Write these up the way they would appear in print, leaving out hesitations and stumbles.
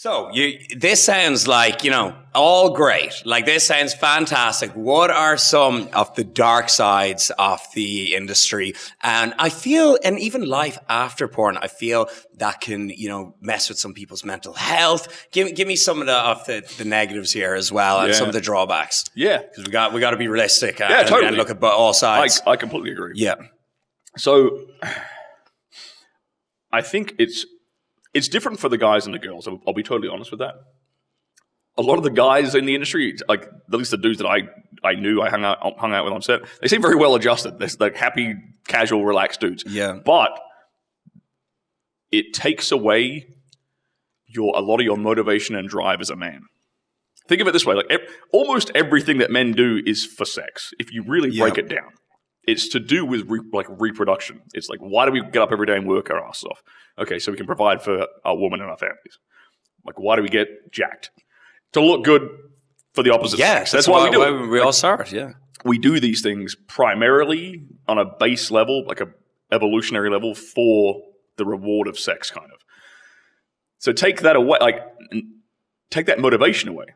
So this sounds like, all great. Like this sounds fantastic. What are some of the dark sides of the industry? And I feel, and even life after porn, I feel that can, mess with some people's mental health. Give me some of the negatives here as well, and some of the drawbacks. Yeah. Because we got to be realistic totally. and look at all sides. I completely agree. Yeah. So I think it's different for the guys and the girls. I'll be totally honest with that. A lot of the guys in the industry, like at least the dudes that I knew, I hung out with on set, they seem very well adjusted. They're like happy, casual, relaxed dudes. Yeah. But it takes away a lot of your motivation and drive as a man. Think of it this way: like almost everything that men do is for sex. If you really break it down, it's to do with reproduction. It's like, why do we get up every day and work our asses off? Okay, so we can provide for our woman and our families. Like, why do we get jacked? To look good for the opposite sex. That's why we do it. We all start, yeah. We do these things primarily on a base level, like a evolutionary level, for the reward of sex, kind of. So take that away, take that motivation away.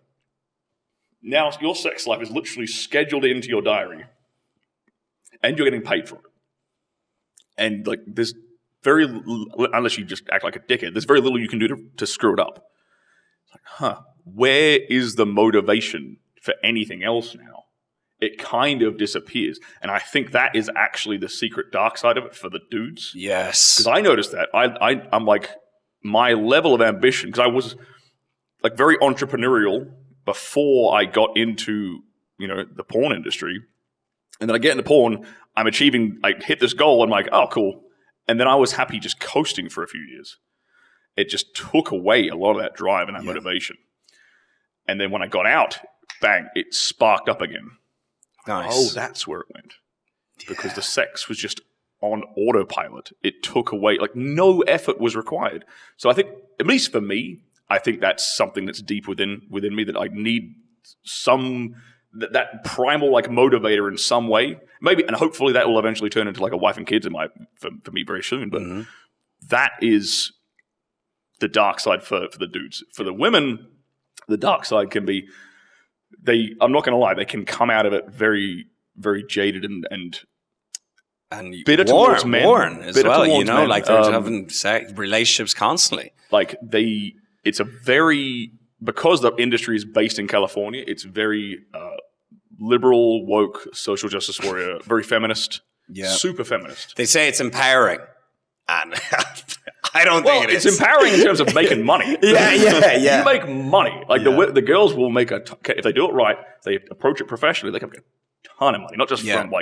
Now your sex life is literally scheduled into your diary, and you're getting paid for it. And there's unless you just act like a dickhead, there's very little you can do to screw it up. It's like, where is the motivation for anything else now? It kind of disappears. And I think that is actually the secret dark side of it for the dudes. Yes. Because I noticed that. I'm like, my level of ambition, because I was like very entrepreneurial before I got into, the porn industry. And then I get into porn, I hit this goal, I'm like, oh, cool. And then I was happy just coasting for a few years. It just took away a lot of that drive and that motivation. And then when I got out, bang, it sparked up again. Nice. Oh, that's where it went. Because the sex was just on autopilot. It took away, no effort was required. So I think, at least for me, I think that's something that's deep within me, that I need some... that primal motivator in some way, maybe, and hopefully that will eventually turn into a wife and kids for me very soon. But that is the dark side for the dudes. For the women, the dark side can be I'm not going to lie, they can come out of it very, very jaded and bitter towards men, worn as well. Men. They're having relationships constantly. Because the industry is based in California, it's very liberal, woke, social justice warrior, very feminist, super feminist. They say it's empowering, and I don't think it is. It's empowering in terms of making money. You make money. The girls will make if they do it right, they approach it professionally, they can make a ton of money, not just from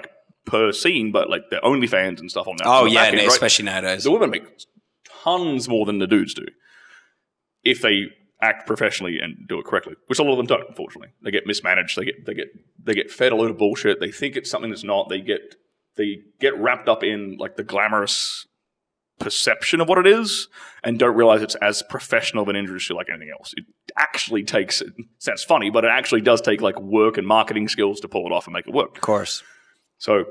per scene, but their OnlyFans and stuff on that. Oh yeah, especially nowadays. The women make tons more than the dudes do if they act professionally and do it correctly, which a lot of them don't, unfortunately. They get mismanaged. They get fed a load of bullshit. They think it's something that's not. They get wrapped up in the glamorous perception of what it is and don't realize it's as professional of an industry like anything else. It actually takes, it sounds funny, but it actually does take work and marketing skills to pull it off and make it work. Of course. So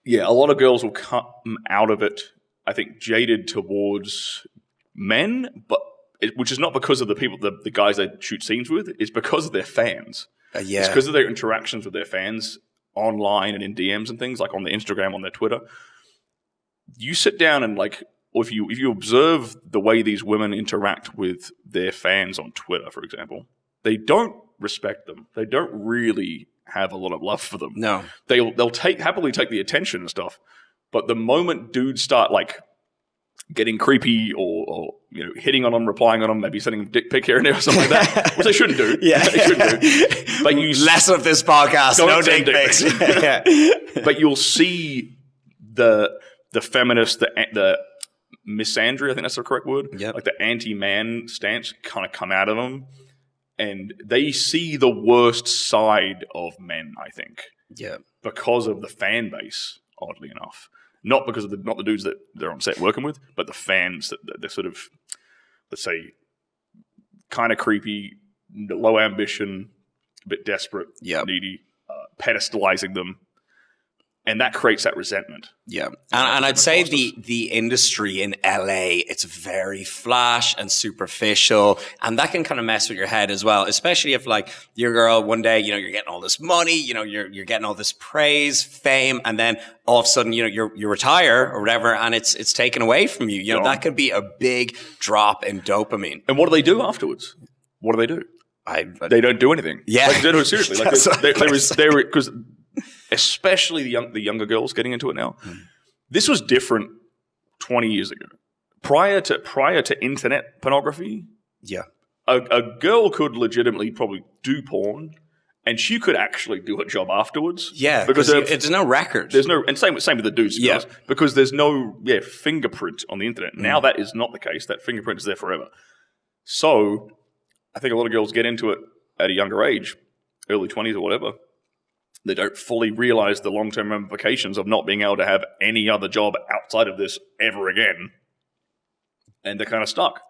yeah, a lot of girls will come out of it, I think, jaded towards men, but which is not because of the people, the guys they shoot scenes with. It's because of their fans. It's because of their interactions with their fans online and in DMs and things, on their Instagram, on their Twitter. You sit down and or if you observe the way these women interact with their fans on Twitter, for example, they don't respect them. They don't really have a lot of love for them. No, they'll happily take the attention and stuff, but the moment dudes start getting creepy or hitting on them, replying on them, maybe sending a dick pic here and there or something like that, which they shouldn't do. They shouldn't do. But less of this podcast, no dick pics. But you'll see the feminist, the misandry, I think that's the correct word. Yep. The anti-man stance kind of come out of them, and they see the worst side of men, I think. Yeah. Because of the fan base, oddly enough. Not because of not the dudes that they're on set working with, but the fans that they're sort of, let's say, kind of creepy, low ambition, a bit desperate, needy, pedestalizing them. And that creates that resentment. Yeah. And I'd say the industry in LA, it's very flash and superficial. And that can kind of mess with your head as well, especially if like your girl one day, you know, you're getting all this money, you know, you're getting all this praise, fame, and then all of a sudden, you know, you retire or whatever, and it's taken away from you. You know, that could be a big drop in dopamine. And what do they do afterwards? What do they do? They don't do anything. Yeah. Like, they don't, seriously. Like, because especially the younger girls getting into it now. This was different 20 years ago. Prior to internet pornography, a girl could legitimately probably do porn, and she could actually do a job afterwards. Yeah, because there's no record. There's no, and same with the dudes, girls, because there's no fingerprint on the internet. Now that is not the case. That fingerprint is there forever. So I think a lot of girls get into it at a younger age, early 20s or whatever. They don't fully realize the long-term ramifications of not being able to have any other job outside of this ever again. And they're kind of stuck.